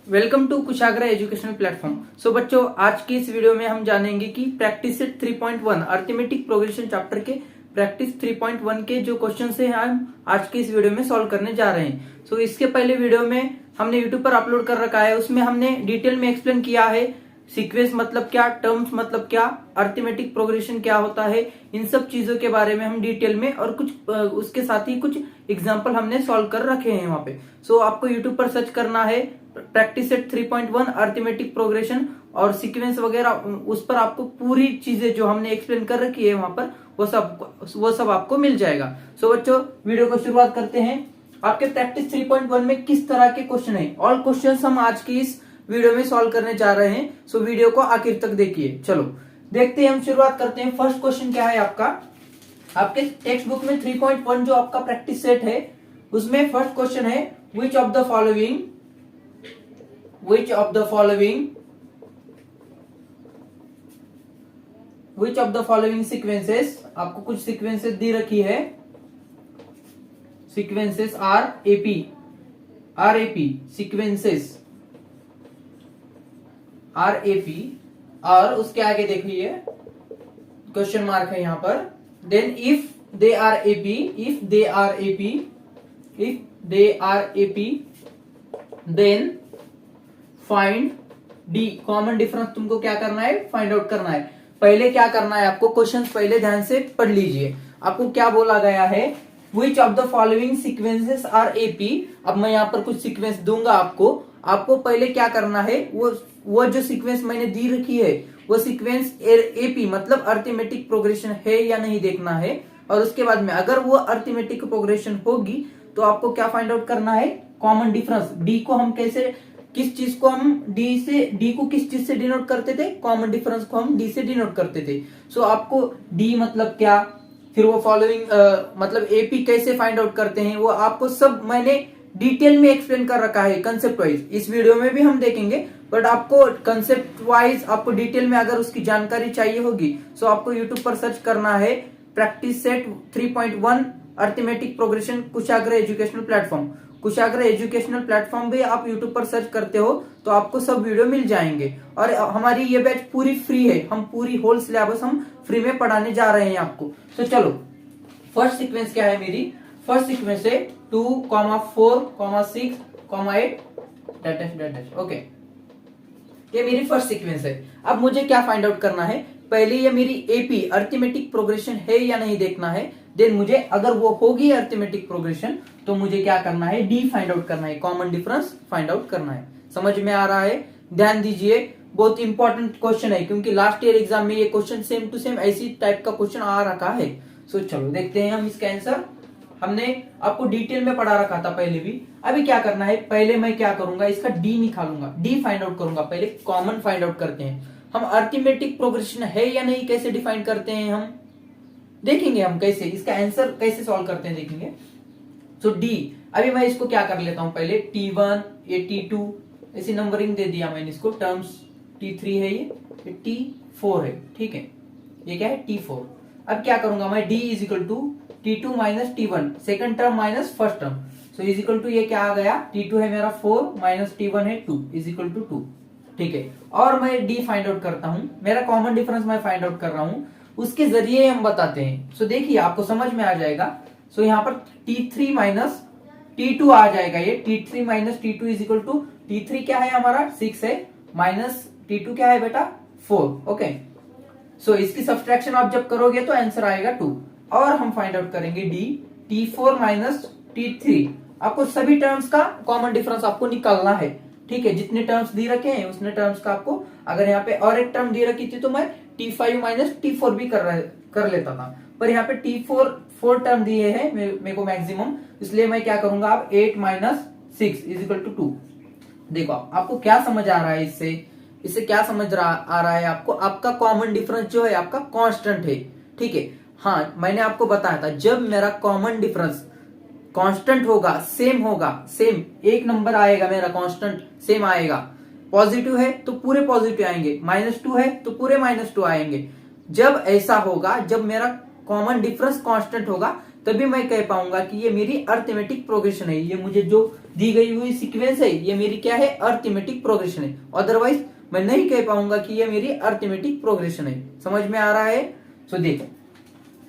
Welcome to Kushagra educational platform. So बच्चों, आज की इस वीडियो में हम जानेंगे कि practice set 3.1 arithmetic progression chapter के प्रैक्टिस 3.1 के जो क्वेश्चंस हैं हम आज की इस वीडियो में सॉल्व करने जा रहे हैं। सो इसके पहले वीडियो में हमने यूट्यूब पर अपलोड कर रखा है, उसमें हमने डिटेल में एक्सप्लेन किया है सीक्वेंस मतलब क्या, टर्म्स मतलब क्या, अरिथमेटिक प्रोग्रेशन क्या होता है, इन सब चीजों के बारे में हम डिटेल में और कुछ उसके साथ ही कुछ एग्जांपल हमने सॉल्व कर रखे हैं वहां पे। सो आपको यूट्यूब पर सर्च करना है प्रैक्टिस सेट 3.1 अरिथमेटिक प्रोग्रेशन और सीक्वेंस वगैरह, उस पर आपको पूरी चीजें जो हमने एक्सप्लेन कर रखी है वहां पर वो सब आपको मिल जाएगा। सो बच्चों, वीडियो को शुरुआत करते हैं। आपके प्रैक्टिस 3.1 में किस तरह के क्वेश्चन है, ऑल क्वेश्चंस हम आज की इस वीडियो में सॉल्व करने जा रहे हैं। सो वीडियो को आखिर तक देखिए। चलो देखते हैं, हम शुरुआत करते हैं। फर्स्ट क्वेश्चन क्या है आपका, आपके टेक्स्ट बुक में 3.1 जो आपका प्रैक्टिस सेट है उसमें फर्स्ट क्वेश्चन है which of the following sequences, आपको कुछ सीक्वेंसेस दी रखी है, sequences are AP sequences RAP और उसके आगे देखिए क्वेश्चन मार्क है यहां पर। Then if they are AP then find D. Common difference तुमको क्या करना है, फाइंड आउट करना है। पहले क्या करना है आपको, क्वेश्चन पहले ध्यान से पढ़ लीजिए। आपको क्या बोला गया है, which of the following sequences are AP. अब मैं यहाँ पर कुछ सीक्वेंस दूंगा आपको पहले क्या करना है, वो जो सीक्वेंस मैंने दी रखी है वो सीक्वेंस एपी मतलब अरिथमेटिक प्रोग्रेशन है या नहीं देखना है। और उसके बाद में अगर वो अरिथमेटिक प्रोग्रेशन होगी तो आपको क्या फाइंड आउट करना है, कॉमन डिफरेंस। डी को हम किस चीज को हम डी को किस चीज से डिनोट करते थे, कॉमन डिफरेंस को हम डी से डिनोट करते थे। सो आपको डी मतलब क्या, फिर वो फॉलोइंग मतलब एपी कैसे फाइंड आउट करते हैं, वो आपको सब मैंने डिटेल में एक्सप्लेन कर रखा है कंसेप्ट वाइज। इस वीडियो में भी हम देखेंगे, बट आपको कंसेप्ट वाइज आपको डिटेल में अगर उसकी जानकारी चाहिए होगी सो आपको यूट्यूब पर सर्च करना है प्रैक्टिस सेट 3.1 अरिथमेटिक प्रोग्रेशन कुशाग्र एजुकेशनल प्लेटफॉर्म। कुशाग्र एजुकेशनल प्लेटफॉर्म भी आप यूट्यूब पर सर्च करते हो तो आपको सब वीडियो मिल जाएंगे। और हमारी ये बैच पूरी फ्री है, हम पूरी होल सिलेबस हम फ्री में पढ़ाने जा रहे हैं आपको। तो चलो, फर्स्ट सीक्वेंस क्या है मेरी, फर्स्ट सीक्वेंस है 2, 4, 6, 8 ओके, ये मेरी फर्स्ट सीक्वेंस है। अब मुझे क्या फाइंड आउट करना है, पहले ये मेरी एपी अरिथमेटिक प्रोग्रेशन है या नहीं देखना है। देन मुझे अगर वो होगी अरिथमेटिक प्रोग्रेशन तो मुझे क्या करना है, डी फाइंड आउट करना है, कॉमन डिफरेंस फाइंड आउट करना है। समझ में आ रहा है, ध्यान दीजिए, बहुत इंपॉर्टेंट क्वेश्चन है क्योंकि लास्ट ईयर एग्जाम में ये क्वेश्चन सेम टू सेम ऐसी टाइप का क्वेश्चन आ रखा है। सो चलो देखते हैं हम इसका आंसर। हमने आपको डिटेल में पढ़ा रखा था पहले भी। अभी क्या करना है, पहले मैं क्या करूंगा, इसका डी निकालूंगा, डी फाइंड आउट करूंगा। पहले कॉमन फाइंड आउट करते हैं हम, अरिथमेटिक प्रोग्रेशन है या नहीं कैसे डिफाइन करते हैं हम देखेंगे, हम कैसे इसका आंसर कैसे सॉल्व करते हैं देखेंगे। सो डी, अभी मैं इसको क्या कर लेता हूं, पहले T1 ये T2 ऐसी नंबरिंग दे दिया मैंने इसको, टर्म्स T3 है ये T4 है, ठीक है, ये क्या है T4। अब क्या करूंगा मैं, D is equal to T2 minus T1, second term minus first term. So is equal to ये क्या आ गया, T2 है मेरा 4 माइनस T1 है 2 इज इक्वल टू 2, ठीक है। और मैं D फाइंड आउट करता हूं, मेरा कॉमन डिफरेंस मैं फाइंड आउट कर रहा हूं, उसके जरिए हम बताते हैं। सो देखिए आपको समझ में आ जाएगा। सो यहाँ पर T3 माइनस T2 आ जाएगा, ये T3 minus T2 is equal to T3 क्या है हमारा 6 है, माइनस T2 क्या है बेटा 4, ओके। सो इसकी सब्सट्रैक्शन आप जब करोगे तो आंसर आएगा 2। और हम फाइंड आउट करेंगे डी, T4 माइनस T3। आपको सभी टर्म्स का कॉमन डिफरेंस आपको निकालना है, ठीक है। जितने टर्म्स दी रखे हैं उतने टर्म्स का आपको, अगर यहाँ पे और एक टर्म दी रखी थी तो मैं T5 माइनस T4 भी कर लेता था, पर यहाँ पे T4 टर्म दिए हैं मेरे को मैक्सिमम, इसलिए मैं क्या करूंगा, अब 8 माइनस 6 इज इक्वल टू 2। देखो आपको क्या समझ आ रहा है, इससे क्या समझ आ रहा है आपको, आपका कॉमन डिफरेंस जो है आपका कांस्टेंट है, ठीक है। हाँ, मैंने आपको बताया था जब मेरा कॉमन डिफरेंस कांस्टेंट होगा, सेम एक नंबर आएगा मेरा कांस्टेंट सेम आएगा, पॉजिटिव है तो पूरे पॉजिटिव आएंगे, -2 है तो पूरे -2 आएंगे। जब ऐसा होगा, जब मेरा कॉमन डिफरेंस कांस्टेंट होगा, तभी मैं कह पाऊंगा कि ये मेरी अरिथमेटिक प्रोग्रेशन है, ये मुझे जो दी गई हुई सीक्वेंस है, ये मेरी क्या है, अरिथमेटिक प्रोग्रेशन है। अदरवाइज मैं नहीं कह पाऊंगा कि ये मेरी अरिथमेटिक प्रोग्रेशन है। समझ में आ रहा है? सो देखो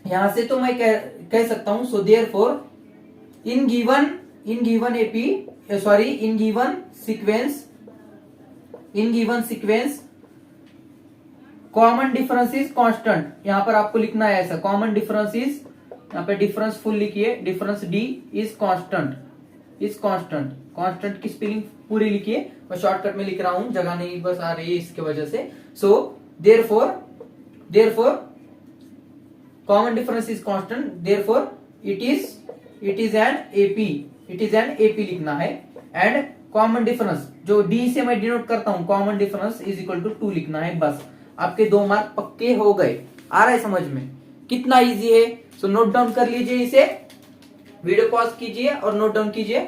यहां से तो मैं कह सकता हूं, so therefore in given AP sorry in given sequence common difference is constant. यहां पर आपको लिखना है ऐसा, कॉमन डिफरेंस इज, यहाँ पे डिफरेंस फुल लिखिए, difference D is constant, constant की स्पेलिंग पूरी लिखिए, मैं शॉर्टकट में लिख रहा हूं, जगह नहीं बस आ रही है इसके वजह से। So therefore common difference is constant, therefore it is an AP लिखना है। एंड कॉमन डिफरेंस जो डी से मैं डिनोट करता हूं, common difference is equal to 2 लिखना है। बस आपके 2 मार्क पक्के हो गए। आ रहा है समझ में? कितना इजी है। सो नोट डाउन कर लीजिए इसे, वीडियो पॉज कीजिए और नोट डाउन कीजिए।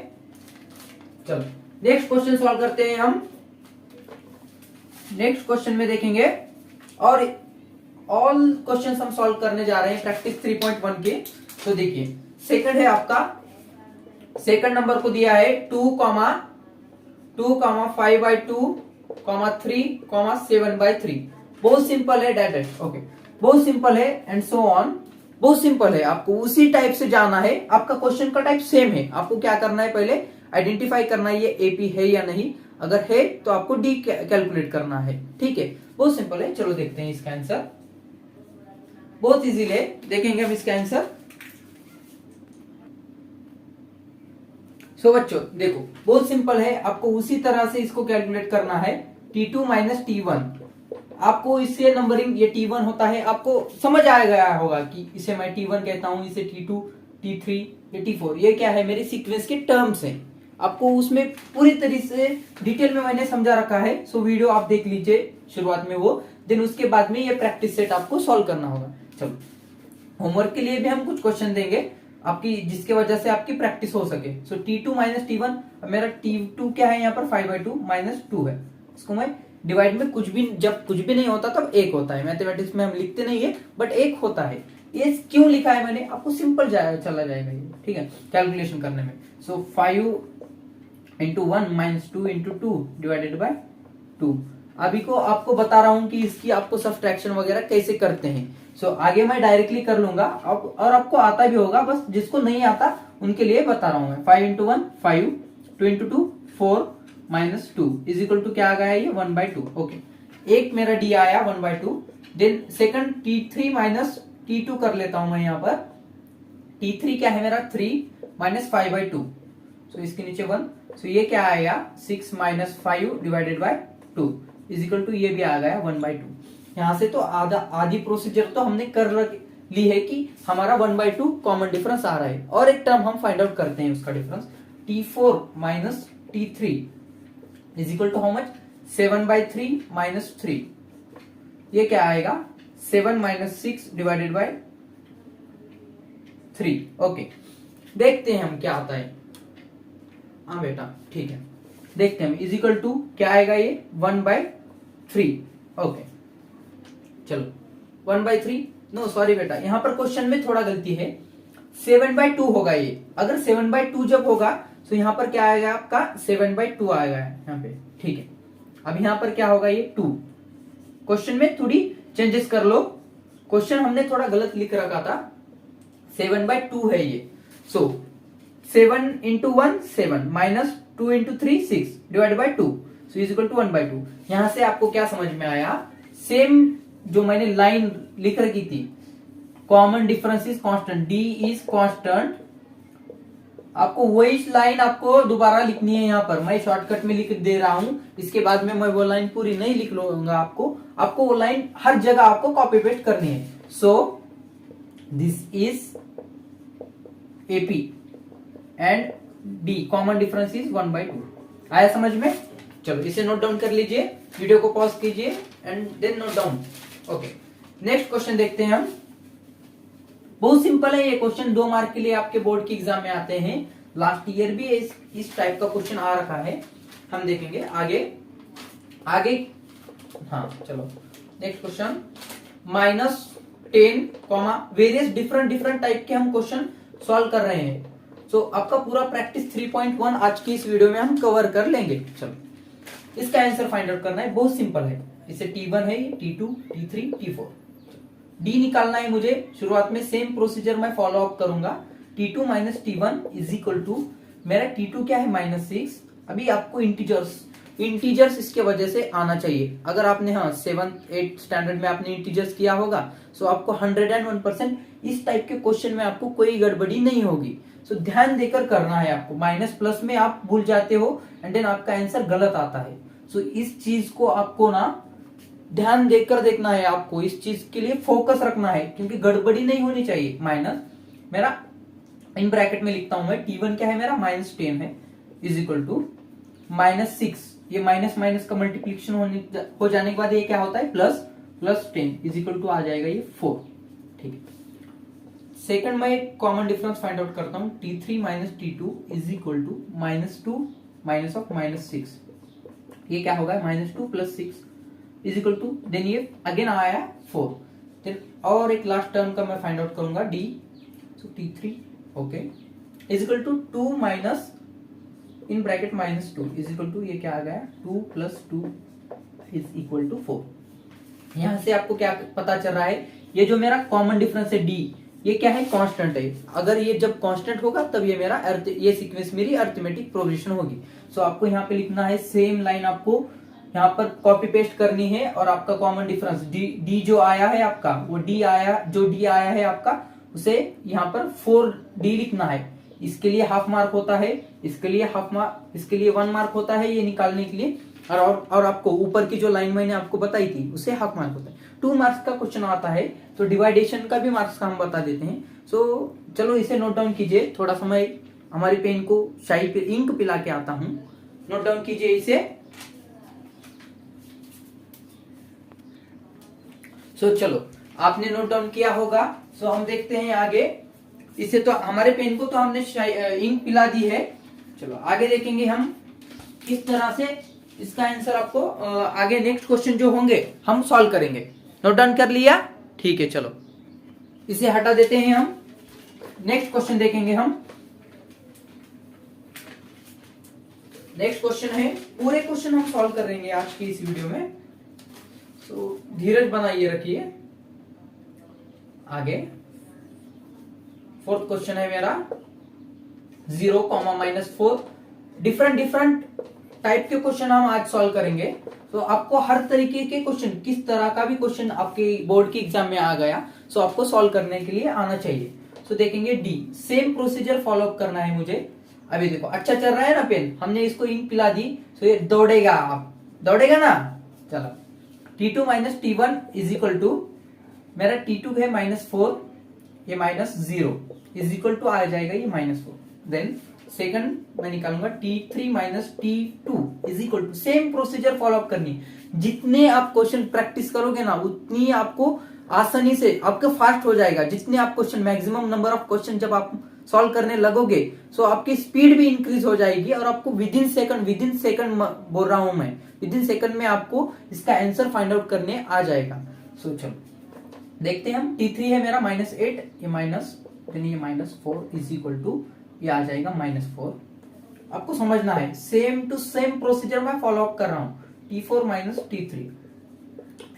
चलो नेक्स्ट क्वेश्चन सॉल्व करते हैं हम। नेक्स्ट क्वेश्चन में देखेंगे, और ऑल क्वेश्चंस हम सॉल्व करने जा रहे हैं प्रैक्टिस 3.1 के। तो देखिए सेकंड है आपका, सेकंड नंबर को दिया है 2, 5/2, 3, 7/3। बहुत सिंपल है डायरेक्ट, ओके बहुत सिंपल है एंड सो ऑन, बहुत सिंपल है। आपको उसी टाइप से जाना है, आपका क्वेश्चन का टाइप सेम है। आपको क्या करना है, पहले आइडेंटिफाई करना है ये एपी है या नहीं, अगर है तो आपको डी कैलकुलेट करना है। ठीक है, बहुत सिंपल है। चलो देखते हैं इसका आंसर, बहुत इजी है, देखेंगे हम इसका आंसर। सो बच्चों देखो बहुत सिंपल है, आपको उसी तरह से इसको कैलकुलेट करना है। T2 माइनस T1, आपको इससे नंबरिंग, ये T1 होता है, आपको समझ आ गया होगा कि इसे मैं T1 कहता हूं, इसे T2, T3, ये T4, ये क्या है मेरे सीक्वेंस के टर्म्स हैं। आपको उसमें पूरी तरीके से डिटेल में मैंने समझा रखा है। सो वीडियो आप देख लीजिए शुरुआत में वो, देन उसके बाद में ये प्रैक्टिस सेट आपको सॉल्व करना होगा। चलो होमवर्क के लिए भी हम कुछ क्वेश्चन देंगे आपकी, जिसके वजह से आपकी प्रैक्टिस हो सके। सो T2 माइनस T1, मेरा T2 क्या है यहाँ पर 5/2 माइनस 2 है। इसको मैं डिवाइड में जब कुछ भी नहीं होता तब 1 होता है। मैथमेटिक्स में हम लिखते नहीं है बट 1 होता है। ये क्यों लिखा है मैंने, आपको सिंपल चला जाएगा ये, ठीक है, कैलकुलेशन करने में। सो 5 into 1 minus 2 into 2 divided by 2। अभी को आपको बता रहा हूं कि इसकी आपको सब्ट्रैक्शन वगैरह कैसे करते हैं। सो आगे मैं डायरेक्टली कर लूंगा और आपको आता भी होगा, बस जिसको नहीं आता उनके लिए बता रहा हूं मैं। 5 into 1 5, 2 into 2 4 minus 2 is equal to क्या आ गया ये 1/2। ओके, एक मेरा डी आया 1/2। Then second T3 minus T2 कर लेता हूं मैं यहाँ पर। T3 क्या है मेरा 3 माइनस 5/2, सो इसके नीचे 1। सो ये क्या आया 6 minus 5 divided by 2 is equal to, ये भी आ गया 1/2। यहां से तो आधी प्रोसीजर तो हमने कर ली है कि हमारा 1/2 कॉमन डिफरेंस आ रहा है। और एक टर्म हम फाइंड आउट करते हैं उसका difference, T4 minus T3 is equal to how much, 7/3 minus 3। ये क्या आएगा 7 माइनस 6 डिवाइडेड बाय 3। ओके, देखते हैं हम क्या आता है। हाँ बेटा ठीक है, देखते हैं हम। इज इक्वल टू क्या आएगा ये 1/3। ओके चलो 1/3, नो सॉरी बेटा, यहां पर क्वेश्चन में थोड़ा गलती है, 7/2 होगा ये। अगर 7/2 जब होगा तो यहां पर क्या आएगा आपका 7/2 आएगा यहाँ पे, ठीक है। अब यहां पर क्या होगा ये 2। क्वेश्चन में थोड़ी चेंजेस कर लो, क्वेश्चन हमने थोड़ा गलत लिख रखा था, 7/2 है ये। So 7 into 1 7 minus 2 into 3 6 divide by 2, so is equal to 1/2। यहां से आपको क्या समझ में आया, सेम जो मैंने लाइन लिख रखी थी, common difference is constant, D is constant, आपको वही लाइन आपको दोबारा लिखनी है। यहाँ पर मैं शॉर्टकट में लिख दे रहा हूं, इसके बाद में मैं वो लाइन पूरी नहीं लिख लूंगा, आपको वो लाइन हर जगह आपको कॉपी पेस्ट करनी है। So this is AP and D common difference is 1/2। आया समझ में? चलो इसे नोट डाउन कर लीजिए, वीडियो को पॉज कीजिए and then note down. Okay next question देखते हैं हम। बहुत सिंपल है ये क्वेश्चन, 2 मार्क के लिए आपके बोर्ड की एग्जाम में आते हैं। लास्ट ईयर भी इस टाइप का क्वेश्चन आ रखा है, हम देखेंगे आगे। हाँ चलो next question, -10 various different type के हम क्वेश्चन सॉल्व कर रहे हैं। सो आपका पूरा प्रैक्टिस 3.1 आज की इस वीडियो में हम कवर कर लेंगे। चलो इसका आंसर फाइंड आउट करना है, बहुत सिंपल है। इसे T1 है, T2, T3, T4, D निकालना है मुझे। शुरुआत में सेम प्रोसीजर मैं फॉलो अप करूंगा। T2 minus T1 is equal to, मेरा T2 क्या है -6। अभी आपको इंटीजर्स इसके वजह से आना चाहिए। अगर आपने 7th 8th स्टैंडर्ड में आपने इंटीजर्स किया होगा सो आपको 101% इस टाइप के क्वेश्चन में आपको कोई गड़बड़ी नहीं होगी। सो ध्यान देकर करना है आपको। माइनस प्लस में आप भूल जाते हो एंड देन आपका आंसर गलत आता है। सो इस चीज को आपको ना ध्यान देकर देखना है, आपको इस चीज के लिए फोकस रखना है क्योंकि गड़बड़ी नहीं होनी चाहिए। माइनस मेरा इन ब्रैकेट में लिखता हूं मैं, T1 क्या है मेरा -10 है, इज इक्वल टू -6। ये माइनस माइनस का मल्टीप्लीकेशन हो जाने के बाद ये क्या होता है +10 इज इक्वल टू आ जाएगा ये 4। ठीक है। सेकंड मैं एक कॉमन डिफरेंस फाइंड आउट करता हूं, T3 minus T2 is equal to -2 minus of -6। ये क्या होगा -2 + 6 इज इक्वल टू, देन ये अगेन आया 4। देन और एक लास्ट टर्म का मैं फाइंड आउट करूंगा D, so T3 okay is equal to 2 minus in bracket -2 is equal to, ये क्या आ गया 2 + 2 इज इक्वल टू 4। यहां से आपको क्या पता चल रहा है, ये जो मेरा कॉमन डिफरेंस है D, ये क्या है कांस्टेंट है। अगर ये जब कांस्टेंट होगा तब ये मेरा ये सीक्वेंस मेरी अरिथमेटिक प्रोग्रेशन होगी। सो आपको यहाँ पे लिखना है, सेम लाइन आपको यहाँ पर कॉपी पेस्ट करनी है और आपका कॉमन डिफरेंस D जो आया है आपका, वो D आया है आपका, उसे यहाँ पर 4D लिखना है। इसके लिए हाफ मार्क होता है, इसके लिए 1 मार्क होता है ये निकालने के लिए, और आपको ऊपर की जो लाइन मैंने आपको बताई थी उसे हाफ मार्क होता है। 2 मार्क्स का क्वेश्चन आता है तो डिवाइडेशन का भी मार्क्स का हम बता देते हैं। सो चलो इसे नोट डाउन कीजिए। थोड़ा समय हमारी पेन को शाही पे इंक पिला के आता हूं, नोट डाउन कीजिए इसे। सो चलो आपने नोट डाउन किया होगा। सो हम देखते हैं आगे। इसे तो हमारे पेन को तो हमने इंक पिला दी है। चलो आगे देखेंगे हम किस तरह से इसका आंसर आपको आगे नेक्स्ट क्वेश्चन जो होंगे हम सॉल्व करेंगे। नोट डाउन कर लिया? ठीक है, चलो इसे हटा देते हैं हम। नेक्स्ट क्वेश्चन देखेंगे हम। नेक्स्ट क्वेश्चन है, पूरे क्वेश्चन हम सॉल्व करेंगे आज की इस वीडियो में। सो धीरज बनाइए रखिए। आगे 4th क्वेश्चन है मेरा 0, -4। डिफरेंट टाइप के क्वेश्चन हम आज सॉल्व करेंगे। तो आपको हर तरीके के क्वेश्चन, किस तरह का भी क्वेश्चन आपके बोर्ड की एग्जाम में आ गया सो आपको सॉल्व करने के लिए आना चाहिए। सो देखेंगे D, same procedure follow up करना है मुझे। अभी देखो अच्छा चल रहा है ना पेन, हमने इसको इंक पिला दी तो ये दौड़ेगा, आप दौड़ेगा ना। चलो T2 minus T1 is equal to, मेरा T2 है -4, ये -0 इज इक्वल टू आ जाएगा ये -4। देन सेकंड मैं निकालूंगा T3 minus T2 is equal to, same procedure follow up करनी। जितने आप क्वेश्चन प्रैक्टिस करोगे ना उतनी आपको आसानी से आपका फास्ट हो जाएगा। जितने आप question, maximum number of question जब आप सॉल्व करने लगोगे सो आपकी स्पीड भी इंक्रीज हो जाएगी और आपको विद इन सेकंड बोल रहा हूं मैं, विद इन सेकंड में आपको इसका आंसर फाइंड आउट करने आ जाएगा। सो चलो देखते हैं हम। T3 है मेरा -8, ये -4 इज इक्वल टू, ये आ जाएगा -4। आपको समझना है, सेम टू सेम प्रोसीजर मैं फॉलो अप कर रहा हूं। T4 minus T3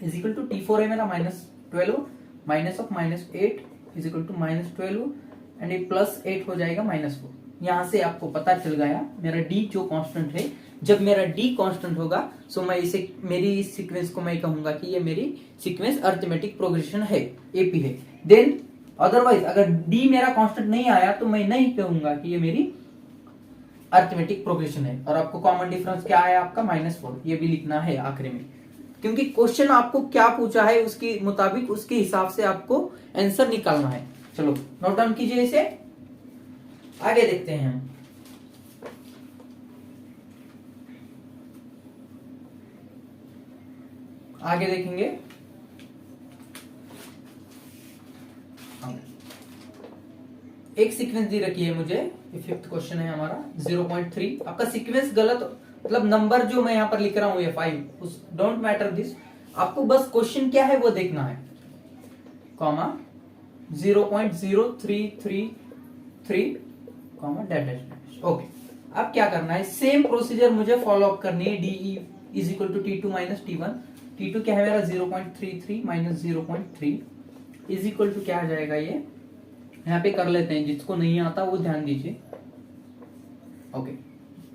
is equal to, T4 है मेरा -12, minus of -8 is equal to -12 and ये +8 हो जाएगा -4। यहां से आपको पता चल गया मेरा D जो कांस्टेंट है। जब मेरा D कांस्टेंट होगा सो मैं इसे, मेरी इस सीक्वेंस को मैं कहूंगा कि ये मेरी सीक्वेंस अरिथमेटिक प्रोग्रेशन है, AP है। देन अदरवाइज अगर D मेरा कांस्टेंट नहीं आया तो मैं नहीं कहूंगा कि ये मेरी अरिथमेटिक प्रोग्रेशन है। और आपको कॉमन डिफरेंस क्या आया आपका -4, ये भी लिखना है आखिरी में, क्योंकि क्वेश्चन आपको क्या पूछा है उसके मुताबिक, उसके हिसाब से आपको आंसर निकालना है। चलो नोट डाउन कीजिए इसे, आगे देखते हैं हम। आगे देखेंगे एक सीक्वेंस दी रखी है मुझे, ये 5th क्वेश्चन है हमारा 0.3। आपका सीक्वेंस गलत, मतलब नंबर जो मैं यहां पर लिख रहा हूं ये 5, उस डोंट मैटर दिस, आपको बस क्वेश्चन क्या है वो देखना है। Comma 0.0333 comma dash dash dash. Okay, अब क्या करना है, सेम प्रोसीजर मुझे फॉलो अप करनी है। D is equal to T2 minus T1। T2 क्या है मेरा 0.33 माइनस 0.3 इज इक्वल टू क्या आ जाएगा, ये यहाँ पे कर लेते हैं, जिसको नहीं आता वो ध्यान दीजिए। ओके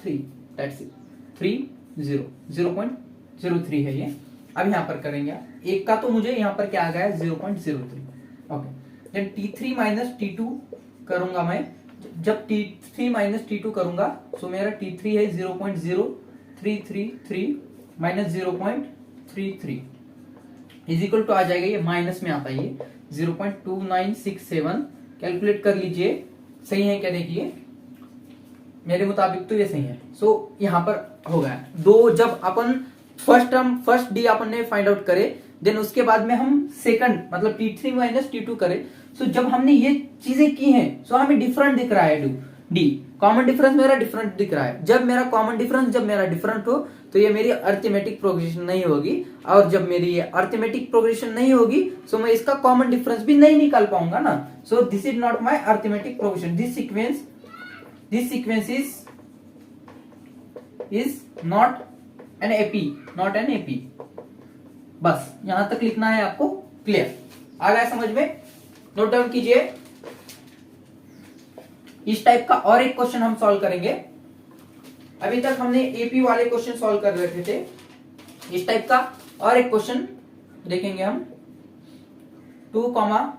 3 दैट्स इट, 0.03 है ये। अब यहाँ पर करेंगे, एक का तो मुझे यहाँ पर क्या आ गया है 0.03। Okay, then T3 minus T2 करूंगा मैं। जब T3 माइनस T2 करूंगा तो मेरा T3 है 0.0333 माइनस 0.33 इज इक्वल टू आ जाएगा, ये माइनस में आता है ये 0.2967। कैलकुलेट कर लीजिए सही है क्या, देखिए मेरे मुताबिक तो ये सही है। सो यहाँ पर हो गया दो। जब अपन फर्स्ट डी अपन ने फाइंड आउट करे, देन उसके बाद में हम सेकंड मतलब T3 माइनस T2 करे। सो जब हमने ये चीजें की हैं, सो हमें डिफरेंट दिख रहा है डी, कॉमन डिफरेंस मेरा डिफरेंट दिख रहा है। जब मेरा कॉमन डिफरेंस जब मेरा डिफरेंट हो तो ये मेरी अरिथमेटिक प्रोग्रेशन नहीं होगी, और जब मेरी ये अरिथमेटिक प्रोग्रेशन नहीं होगी सो मैं इसका कॉमन डिफरेंस भी नहीं निकाल पाऊंगा ना। So this is not my arithmetic progression. This sequence is not an AP, not an AP. बस यहां तक लिखना है आपको, क्लियर आ गया समझ में? नोट डाउन कीजिए। इस टाइप का और एक क्वेश्चन हम सॉल्व करेंगे। अभी तक हमने एपी वाले क्वेश्चन सॉल्व कर रखे थे, इस टाइप का और एक क्वेश्चन देखेंगे हम। 2, 5,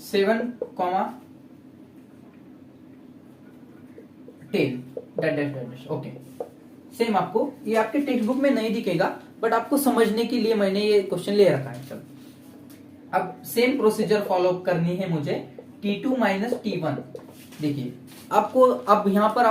7, 10 dash dash dash. Okay, same आपको ये आपके टेक्स्ट बुक में नहीं दिखेगा, बट आपको समझने के लिए मैंने ये क्वेश्चन ले रखा है। चलो अब सेम प्रोसीजर फॉलो करनी है मुझे। T2 माइनस T1 देखिए आपको, अब यहाँ पर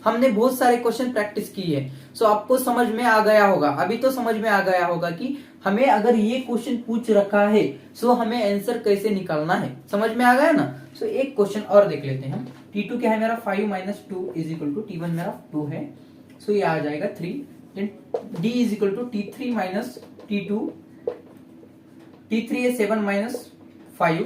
हमने बहुत सारे क्वेश्चन प्रैक्टिस की है, सो आपको समझ में आ गया होगा, अभी तो समझ में आ गया होगा कि हमें अगर ये क्वेश्चन पूछ रखा है सो हमें आंसर कैसे निकालना है। समझ में आ गया ना? सो एक क्वेश्चन और देख लेते हैं हम। T2 क्या है मेरा 5 minus 2 is equal to T1 मेरा 2 है, सो ये आ जाएगा 3। Then D is equal to T3 minus T2, T3 है 7 माइनस 5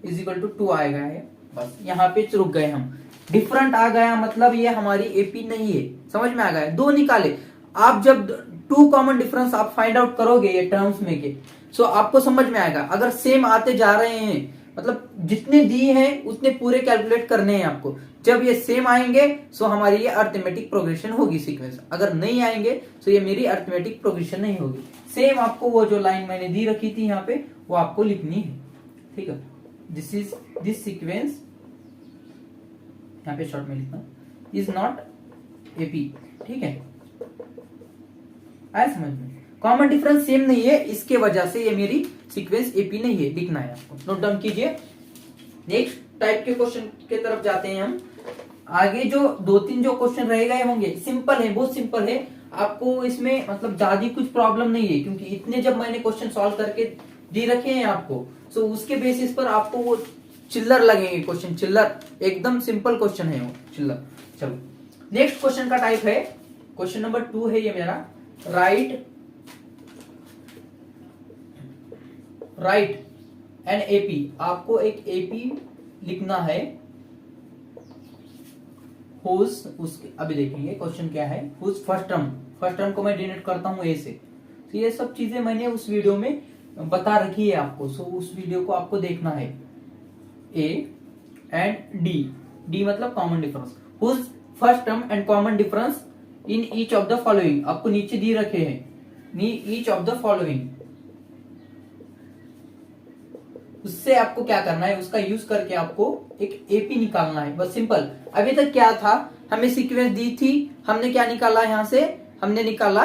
इज इक्वल टू 2 आएगा है। बस यहाँ पे रुक गए हम, डिफरेंट आ गया मतलब ये हमारी एपी नहीं है। समझ में आ गया? दो निकाले आप, जब 2 कॉमन डिफरेंस आप फाइंड आउट करोगे ये टर्म्स में के, सो आपको समझ में आएगा। अगर सेम आते जा रहे हैं मतलब जितने दी हैं उतने पूरे कैलकुलेट करने हैं आपको। जब ये सेम आएंगे सो हमारी ये अरिथमेटिक प्रोग्रेशन होगी सीक्वेंस, अगर नहीं आएंगे सो ये मेरी अरिथमेटिक प्रोग्रेशन नहीं होगी। सेम आपको वो जो लाइन मैंने दी रखी थी यहाँ पे वो आपको लिखनी है, ठीक है। दिस सीक्वेंस यहाँ पे शॉर्ट में लिखना इज नॉट एपी, ठीक है, आया समझ में? कॉमन डिफरेंस सेम नहीं है, इसके वजह से ये मेरी सीक्वेंस एपी नहीं है, लिखना है आपको। नोट डाउन कीजिए। नेक्स्ट टाइप के क्वेश्चन के तरफ जाते हैं हम। आगे जो 2-3 जो क्वेश्चन रह गए होंगे सिंपल है, बहुत सिंपल है, आपको इसमें मतलब ज्यादा कुछ प्रॉब्लम नहीं है, क्योंकि इतने जब मैंने क्वेश्चन सॉल्व करके दे रखे हैं आपको, सो उसके बेसिस पर आपको वो चिल्लर लगेंगे क्वेश्चन, चिल्लर एकदम सिंपल क्वेश्चन है वो चिल्लर। चलो नेक्स्ट क्वेश्चन का टाइप है, क्वेश्चन नंबर 2 है ये मेरा। राइट एन एपी, आपको एक एपी लिखना है उसके अभी देखेंगे क्वेश्चन क्या है। फर्स्ट टर्म को मैं डिनोट करता हूं ए से। तो ये सब चीजें मैंने उस वीडियो में बता रखी है आपको, सो उस वीडियो को आपको देखना है। ए एंड डी मतलब common difference, whose first term and common difference in each of the following, आपको नीचे दी रखे हैं ईच ऑफ द फॉलोइंग। उससे आपको क्या करना है, उसका यूज करके आपको एक एपी निकालना है, बस सिंपल। अभी तक क्या था, हमें सीक्वेंस दी थी, हमने क्या निकाला, यहां से हमने निकाला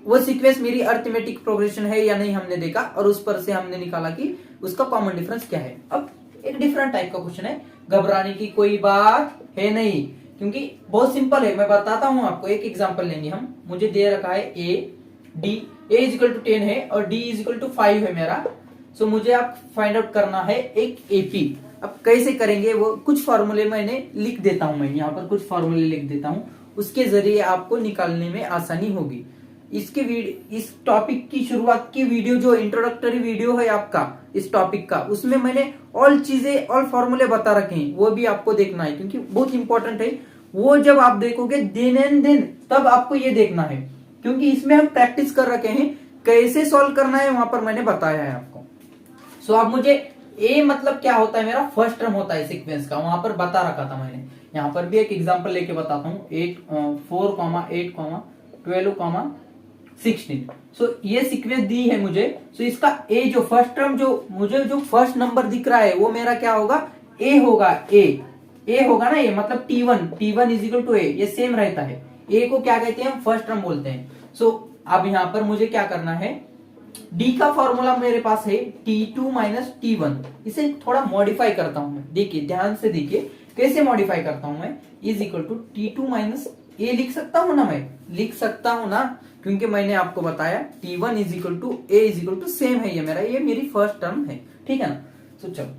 वो सीक्वेंस मेरी अरिथमेटिक प्रोग्रेशन है या नहीं हमने देखा, और उस पर से हमने निकाला कि उसका कॉमन डिफरेंस क्या है। अब एक डिफरेंट टाइप का क्वेश्चन है, घबराने की कोई बात है नहीं, क्योंकि बहुत सिंपल है। मैं बताता हूं आपको, एक एग्जांपल लेंगे हम। मुझे दे रखा है ए इज इक्वल टू 10 है और डी इज इक्वल टू 5 है मेरा। सो मुझे आप फाइंड आउट करना है एक एपी। अब कैसे करेंगे वो कुछ फॉर्मूले मैंने लिख देता हूं, मैं यहाँ पर कुछ फॉर्मूले लिख देता हूं, उसके जरिए आपको निकालने में आसानी होगी। इस टॉपिक की शुरुआत की वीडियो जो इंट्रोडक्टरी वीडियो है आपका इस टॉपिक का, उसमें मैंने ऑल फॉर्मूले बता रखे हैं, वो भी आपको देखना है क्योंकि बहुत इंपॉर्टेंट है। वो जब आप देखोगे दिन एंड दिन, तब आपको ये देखना है क्योंकि इसमें हम प्रैक्टिस कर रखे हैं, कैसे सॉल्व करना है वहां पर मैंने बताया है आपको। सो अब मुझे ए मतलब क्या होता है, मेरा फर्स्ट टर्म होता है सीक्वेंस का, वहां पर बता रखा था मैंने। यहाँ पर भी एक एग्जांपल लेके बताता हूँ, 4, 8, 12, 16। सो ये सीक्वेंस दी है मुझे। सो इसका ए जो फर्स्ट टर्म, जो मुझे जो फर्स्ट नंबर दिख रहा है वो मेरा क्या होगा, ए होगा। ए होगा ना, ये मतलब T1 इज इक्वल टू ए, ये सेम रहता है। ए को क्या कहते हैं हम, फर्स्ट टर्म बोलते हैं। सो अब यहाँ पर मुझे क्या करना है, डी का फॉर्मूला मेरे पास है T2 माइनस T1। इसे थोड़ा मॉडिफाई करता हूं मैं, देखिए ध्यान से देखिए कैसे मॉडिफाई करता हूं मैं। Is equal to T2 minus A लिख सकता हूं ना, मैं लिख सकता हूं ना, क्योंकि मैंने आपको बताया T1 is equal to A is equal to same है, ये मेरी फर्स्ट टर्म है, ठीक है ना। तो चलो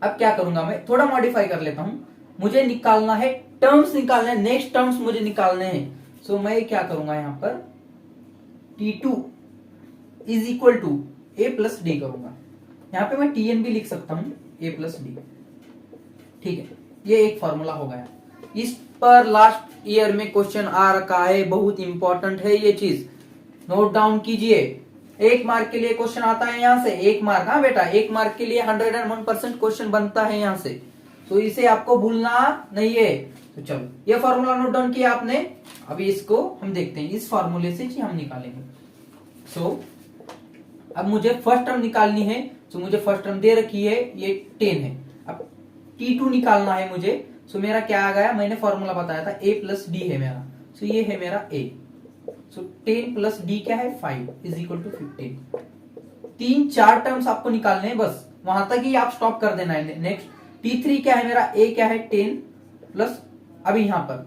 अब क्या करूंगा मैं, थोड़ा मॉडिफाई कर लेता हूं। मुझे निकालना है टर्म्स, निकालने हैं नेक्स्ट टर्म्स मुझे निकालने हैं। सो मैं क्या करूंगा, यहां पर T2 is equal to A plus D करूंगा। यहां पे मैं Tn भी लिख सकता हूं, ए प्लस डी, ठीक है। ये एक फॉर्मूला हो गया। इस पर लास्ट ईयर में क्वेश्चन आ रखा है, बहुत इंपॉर्टेंट है ये चीज, नोट डाउन कीजिए। 1 मार्क के लिए क्वेश्चन आता है यहाँ से, 1 मार्क, हाँ बेटा 1 मार्क के लिए 101% क्वेश्चन बनता है यहाँ से, तो इसे आपको भूलना नहीं है। तो चलो ये फॉर्मूला नोट डाउन किया आपने, अभी इसको हम देखते हैं, इस फॉर्मूले से हम निकालेंगे। सो अब मुझे फर्स्ट टर्म निकालनी है, तो मुझे फर्स्ट टर्म दे रखी है, ये 10 है। अब T2 निकालना है मुझे। सो मेरा क्या आ गया, मैंने फॉर्मूला बताया था a प्लस डी है मेरा। सो ये है मेरा a। सो 10 प्लस डी क्या है, 5 इज इक्वल टू 15। 3-4 टर्म्स आपको निकालने हैं, बस वहां तक ही आप स्टॉप कर देना है। नेक्स्ट T3 क्या है मेरा, a क्या है 10 प्लस, अभी यहां पर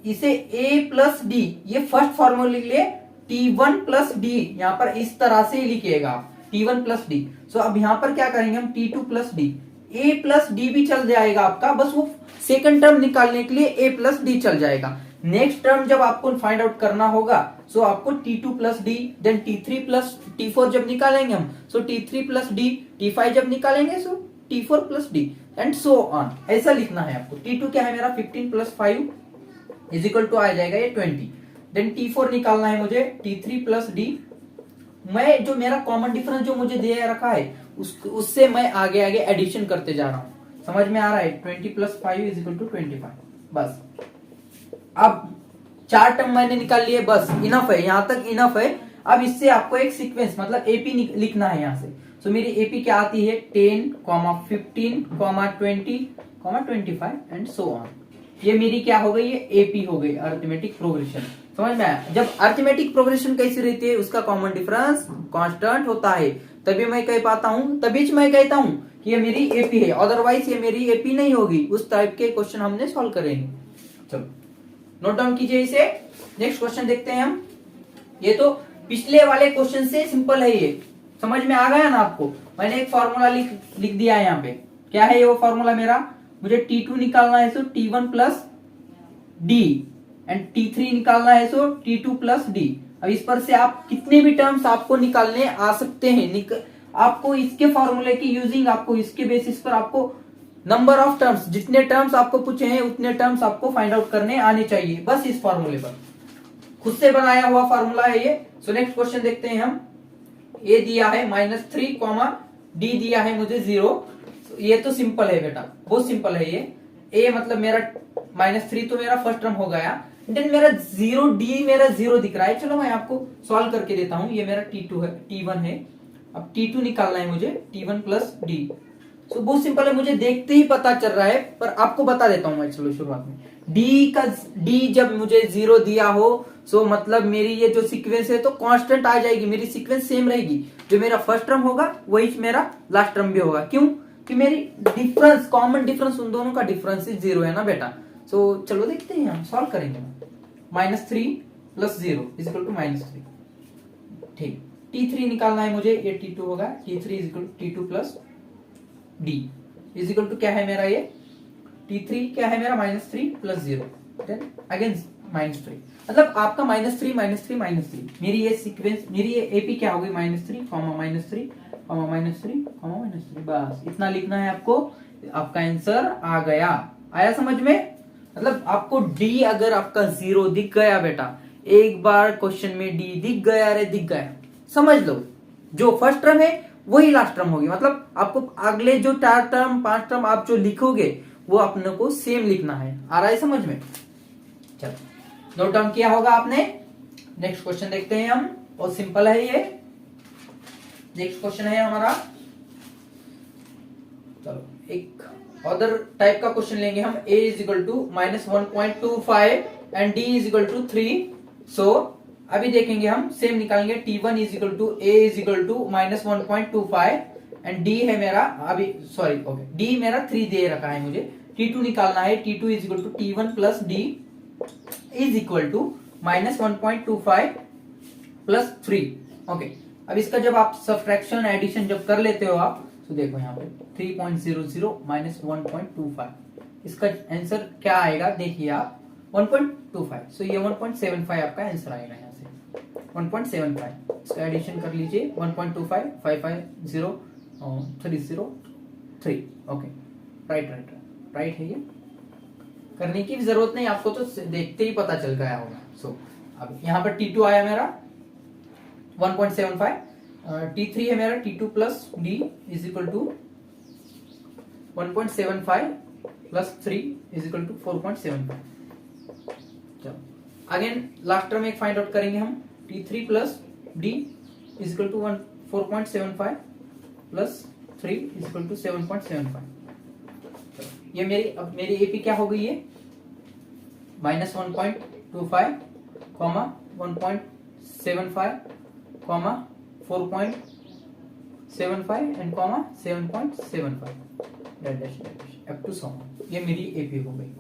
इसे a प्लस डी, ये फर्स्ट फॉर्मूले के लिए T1 प्लस डी, यहां पर इस तरह से लिखिएगा T1 प्लस डी। सो अब यहां पर क्या करेंगे हम, T2 plus D, a plus D भी चल जाएगा आपका, बस वो सेकंड टर्म निकालने के लिए a प्लस डी चल जाएगा। नेक्स्ट टर्म जब आपको फाइंड आउट करना होगा, सो आपको T2 plus D, then T3 plus T4 जब निकालेंगे हम, सो T3 प्लस डी, T5 जब निकालेंगे सो T4 plus D and so on, ऐसा लिखना है आपको। T2 क्या है मेरा, 15 प्लस 5 इज इक्वल टू आ जाएगा ये 20। देन T4 निकालना है मुझे, T3 प्लस डी, मैं जो मेरा कॉमन डिफरेंस जो मुझे दे रखा है उससे मैं आगे आगे एडिशन करते जा रहा हूं, समझ में आ रहा है। 20 प्लस 5 इज इक्वल टू 25, बस। अब 4 टर्म मैंने निकाल लिए, बस इनफ है, यहां तक इनफ है। अब इससे आपको एक सीक्वेंस मतलब एपी लिखना है यहां से। सो मेरी एपी क्या आती है, 10, 15, 20, 25 एंड सो ऑन। ये मेरी क्या हो गई, ये एपी हो गई, अरिथमेटिक प्रोग्रेशन। समझ में आया। जब अरिथमेटिक प्रोग्रेशन कैसी रहती है, उसका कॉमन डिफरेंस कांस्टेंट होता है, तभी मैं कह पाता हूं, तभी मैं कहता हूं कि ये मेरी एपी है, अदरवाइज ये मेरी एपी नहीं होगी। उस टाइप के क्वेश्चन हमने सॉल्व करेंगे। चलो नोट डाउन कीजिए इसे। नेक्स्ट क्वेश्चन देखते हैं हम। ये तो पिछले वाले क्वेश्चन से सिंपल है, ये समझ में आ गया ना आपको। मैंने एक फॉर्मूला लिख दिया है यहाँ पे, क्या है ये वो फॉर्मूला मेरा, मुझे T2 निकालना है सो T1 plus D and T3 निकालना है सो T2 प्लस डी। अब इस पर से आप कितने भी टर्म्स आपको निकालने आ सकते हैं, आपको इसके फॉर्मूले की यूजिंग, आपको इसके बेसिस पर आपको नंबर ऑफ टर्म्स, जितने टर्म्स आपको पूछे हैं उतने टर्म्स आपको फाइंड आउट करने आने चाहिए, बस इस फॉर्मूले पर। खुद से बनाया हुआ फॉर्मूला है ये। सो नेक्स्ट क्वेश्चन देखते हैं हम। ए दिया है -3, डी दिया है मुझे 0। ये तो सिंपल है बेटा, बहुत सिंपल है ये। ए मतलब मेरा -3 तो मेरा फर्स्ट टर्म हो गया, देन मेरा 0, डी मेरा 0 दिख रहा है। चलो मैं आपको सॉल्व करके देता हूं। ये मेरा T2 है, T1 है। अब T2 निकालना है मुझे, T1 प्लस डी। सो बहुत सिंपल है, मुझे देखते ही पता चल रहा है, पर आपको बता देता हूं मैं। चलो शुरुआत में डी जब मुझे 0 दिया हो, सो मतलब मेरी ये जो सीक्वेंस है तो कांस्टेंट आ जाएगी, मेरी सीक्वेंस सेम रहेगी। जो मेरा फर्स्ट टर्म होगा वही मेरा लास्ट टर्म भी होगा। क्यों कि मेरी डिफरेंस, कॉमन डिफरेंस उन दोनों का डिफरेंस 0 है ना बेटा। सो चलो देखते हैं, हम सॉल्व करेंगे। -3 प्लस 0 इज इक्वल टू -3, ठीक। T3 निकालना है मुझे, ये T2 होगा, T3 is equal to T2 plus D is equal to क्या है मेरा, ये T3 क्या है मेरा, -3 प्लस 0। देन अगेन -3, मतलब आपका -3 -3 -3, मेरी ये सीक्वेंस, मेरी ये एपी क्या होगी, -3, -3, -3, -3, बस इतना लिखना है आपको, आपका आंसर आ गया। आया समझ में? मतलब आपको डी अगर आपका 0 दिख गया बेटा, एक बार क्वेश्चन में डी दिख गया, अरे दिख गया, समझ लो जो फर्स्ट टर्म है वही लास्ट टर्म होगी, मतलब आपको अगले जो 4 टर्म 5 टर्म आप जो लिखोगे वो अपने को सेम लिखना है। आ रहा है समझ में? चलो नोट डाउन किया होगा आपने। नेक्स्ट क्वेश्चन देखते हैं हम, बहुत सिंपल है ये। नेक्स्ट क्वेश्चन है हमारा, चलो एक अदर टाइप का क्वेश्चन लेंगे हम। a is equal to -1.25 and d is equal to 3। So अभी देखेंगे हम, सेम निकालेंगे। t1 is equal to a is equal to -1.25 and d है मेरा, अभी सॉरी ओके, d मेरा 3 दे रखा है मुझे, t2 निकालना है। t2 is equal to t1 plus d is equal to -1.25 plus 3। Okay, अब इसका जब आप सब्ट्रैक्शन एडिशन जब कर लेते हो आप, तो देखो यहाँ पे 3.00 माइनस 1.25, इसका आंसर क्या आएगा देखिए आप, 1.25। सो ये 1.75 आपका आंसर आएगा यहाँ से, 1.75। इसका एडिशन कर लीजिए, 1.25 550 303। ओके, राइट है, ये करने की भी जरूरत नहीं आपको, तो देखते ही पता चल गया होगा। सो अब यहाँ पर T2 आया मेरा 1.75, T3 है मेरा T2 plus D is equal to 1.75 plus 3 is equal to 4.75। चलो अगेन लास्ट टर्म एक फाइंड आउट करेंगे हम, T3 plus D is equal to 4.75 plus 3 is equal to 7.75। ये अब मेरी एपी क्या हो गई है, -1.25, 1.75, 4.75 एंड 7.75 अप टू 100। ये मेरी एपी हो गई।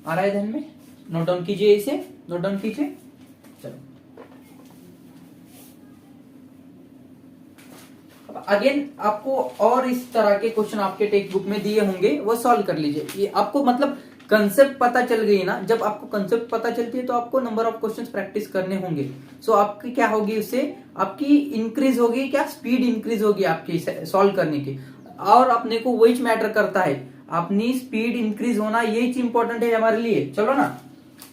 आ रहा है ध्यान में? नोट डाउन कीजिए, इसे नोट डाउन कीजिए। चलो अगेन आपको और इस तरह के क्वेश्चन आपके टेक्स्ट बुक में दिए होंगे, वो सॉल्व कर लीजिए। ये आपको मतलब कंसेप्ट पता चल गई ना, जब आपको कंसेप्ट पता चलती है तो आपको नंबर ऑफ क्वेश्चंस प्रैक्टिस करने होंगे। सो आपकी क्या होगी, उससे आपकी इंक्रीज होगी, क्या स्पीड इंक्रीज होगी आपकी सॉल्व करने की। और अपने को वही मैटर करता है, अपनी स्पीड इंक्रीज होना, ये चीज इंपॉर्टेंट है हमारे लिए। चलो ना,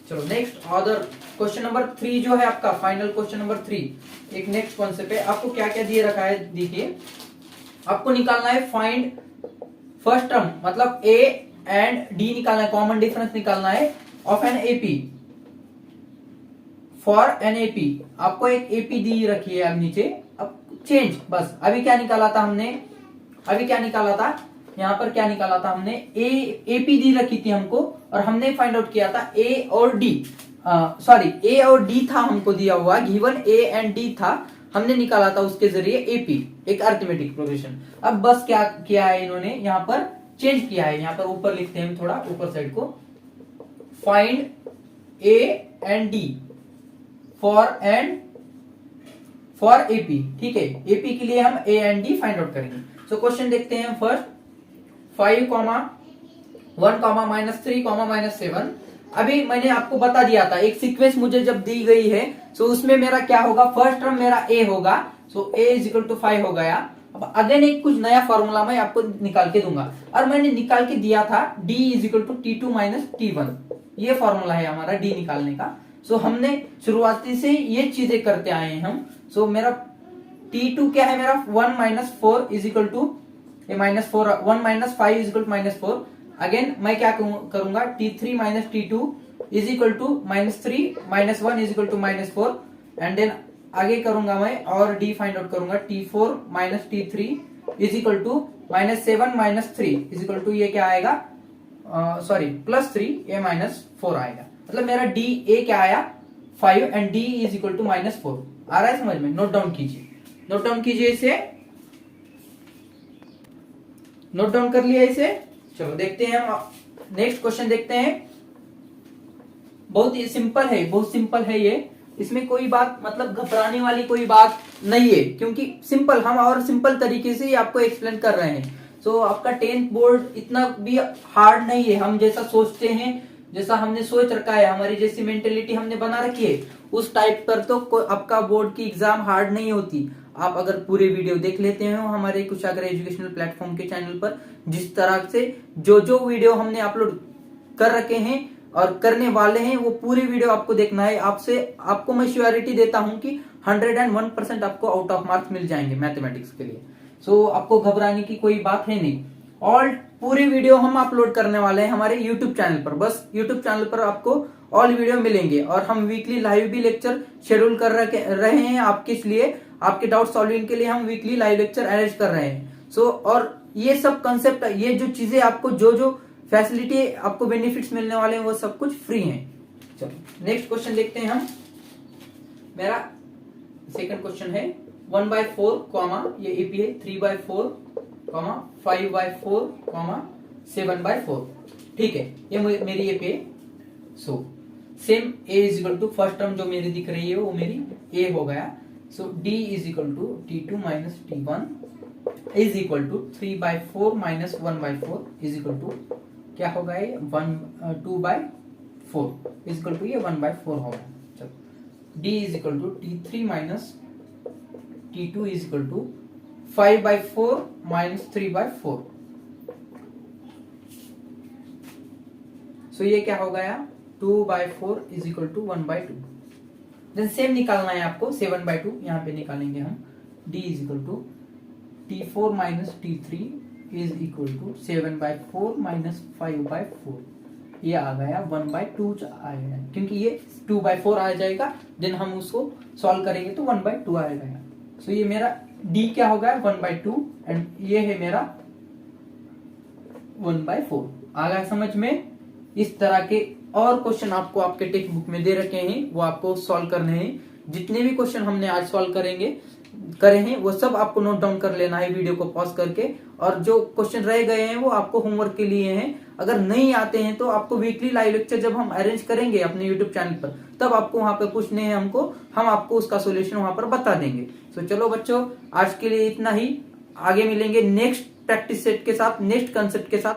चलो नेक्स्ट अदर क्वेश्चन नंबर 3 जो है आपका फाइनल क्वेश्चन नंबर 3। एक नेक्स्ट कॉन्सेप्ट है, आपको क्या क्या दिए रखा है देखिए। आपको निकालना है फाइंड फर्स्ट टर्म, मतलब a एंड d निकालना है, कॉमन डिफरेंस निकालना है of an AP, for an AP. आपको एक एपी दी रखी है अब नीचे, अब चेंज, बस अभी क्या निकाला था हमने, अभी क्या निकाला था यहाँ पर, क्या निकाला था हमने, एपी दी रखी थी हमको, और हमने फाइंड आउट किया था ए और डी, सॉरी ए और डी था हमको दिया हुआ, गिवन ए एंड डी था, हमने निकाला था उसके जरिए एपी, एक अरिथमेटिक प्रोग्रेशन। अब बस क्या किया है इन्होंने, यहाँ पर चेंज किया है, यहाँ पर ऊपर लिखते हैं थोड़ा ऊपर साइड को, find A and D for AP. ठीक है, एपी के लिए हम A and D find out करेंगे। सो क्वेश्चन देखते हैं फर्स्ट, 5, 1, -3, -7। अभी मैंने आपको बता दिया था, एक सीक्वेंस मुझे जब दी गई है, सो उसमें मेरा क्या होगा, फर्स्ट टर्म मेरा ए होगा, सो ए इज इक्वल टू 5 हो गया। अब अगेन एक कुछ नया फॉर्मूला मैं आपको निकाल के दूंगा, और मैंने निकाल के दिया था d is equal to T2 minus T1, ये फॉर्मूला है हमारा d निकालने का। सो हमने शुरुआती से ये चीजें करते आए हैं हम। सो मेरा T2 क्या है मेरा, 1 - 4 is equal to -4, 1 - 5 is equal to -4। Again मैं क्या करूंगा, T3 minus T2 is equal to -3 - 1 is equal to -4, and then आगे करूंगा मैं और D फाइंड आउट करूंगा, T4 minus T3 is equal to -7 - 3 is equal to, ये क्या आएगा, सॉरी +3 a -4 आएगा। मतलब मेरा D a क्या आया 5 and D is equal to -4। आ रहा है समझ में? नोट डाउन कीजिए, नोट डाउन कीजिए इसे, नोट डाउन कर लिया इसे। चलो देखते हैं हम नेक्स्ट क्वेश्चन देखते हैं। बहुत ही सिंपल है, बहुत सिंपल है ये, इसमें कोई बात मतलब घबराने वाली कोई बात नहीं है, क्योंकि सिंपल, हम और सिंपल तरीके से ही आपको एक्सप्लेन कर रहे हैं। सो आपका 10th बोर्ड इतना भी हार्ड नहीं है हम जैसा सोचते हैं, जैसा हमने सोच रखा है, हमारी जैसी मेंटेलिटी हमने बना रखी है, उस टाइप पर तो आपका बोर्ड की एग्जाम हार्ड नहीं होती। आप अगर पूरे वीडियो देख लेते हो हमारे कुशाग्र एजुकेशनल प्लेटफॉर्म के चैनल पर, जिस तरह से जो जो वीडियो हमने अपलोड कर रखे हैं और करने वाले हैं, वो पूरी वीडियो आपको देखना है। आपको मैं श्योरिटी देता हूं कि 101% आपको आउट ऑफ मार्क्स मिल जाएंगे मैथमेटिक्स के लिए। सो आपको घबराने की कोई बात है नहीं। ऑल पूरी वीडियो हम अपलोड करने वाले हैं हमारे यूट्यूब चैनल पर। बस यूट्यूब चैनल पर आपको ऑल वीडियो मिलेंगे, और हम वीकली लाइव भी लेक्चर शेड्यूल कर रहे हैं आपके लिए, आपके डाउट सॉल्विंग के लिए हम वीकली लाइव लेक्चर अरेंज कर रहे हैं। सो और ये सब कंसेप्ट, ये जो चीजें आपको जो जो फैसिलिटी आपको बेनिफिट्स मिलने वाले हैं वो सब कुछ फ्री हैं। चलो नेक्स्ट क्वेश्चन देखते हैं हम। मेरा सेकंड क्वेश्चन है 1/4, ये एपी है 3/4, 5/4, 7/4। ठीक है, ये मेरी एपी है। So same A is equal to first term जो मेरी दिख रही है वो मेरी ए हो गया। So D is equal to T2 minus T1 is equal to 3/4 minus 1/4 is equal to क्या होगा, ये 2/4 इज इक्वल टू ये 1/4 होगा। चलो D is equal to T3 minus T2 is equal to 5/4 minus 3/4। So ये क्या हो गया, 2/4 is equal to 1/2। Then same निकालना है आपको 7/2, यहाँ पे निकालेंगे हम। d is equal to T4 minus T3 is equal to 7/4 minus 5/4। ये आ गया 1/2 आएगा, क्योंकि ये 2/4 आ जाएगा। देन हम उसको सॉल्व करेंगे तो 1/2 आएगा। सो ये मेरा d क्या होगा 1/2, एंड ये है मेरा 1/4। आ गया समझ में। इस तरह के और क्वेश्चन आपको आपके टेक्स्ट बुक में दे रखे हैं, वो आपको सॉल्व करने हैं। जितने भी क्वेश्चन हमने आज सॉल्व करे हैं वो सब आपको नोट डाउन कर लेना है वीडियो को पॉज करके। और जो क्वेश्चन रह गए हैं वो आपको होमवर्क के लिए हैं। अगर नहीं आते हैं तो आपको वीकली लाइव लेक्चर जब हम अरेंज करेंगे अपने यूट्यूब चैनल पर, तब आपको वहां पर पूछने हैं हमको, हम आपको उसका सोल्यूशन वहां पर बता देंगे। तो चलो बच्चों, आज के लिए इतना ही। आगे मिलेंगे नेक्स्ट प्रैक्टिस सेट के साथ, नेक्स्ट कंसेप्ट के साथ।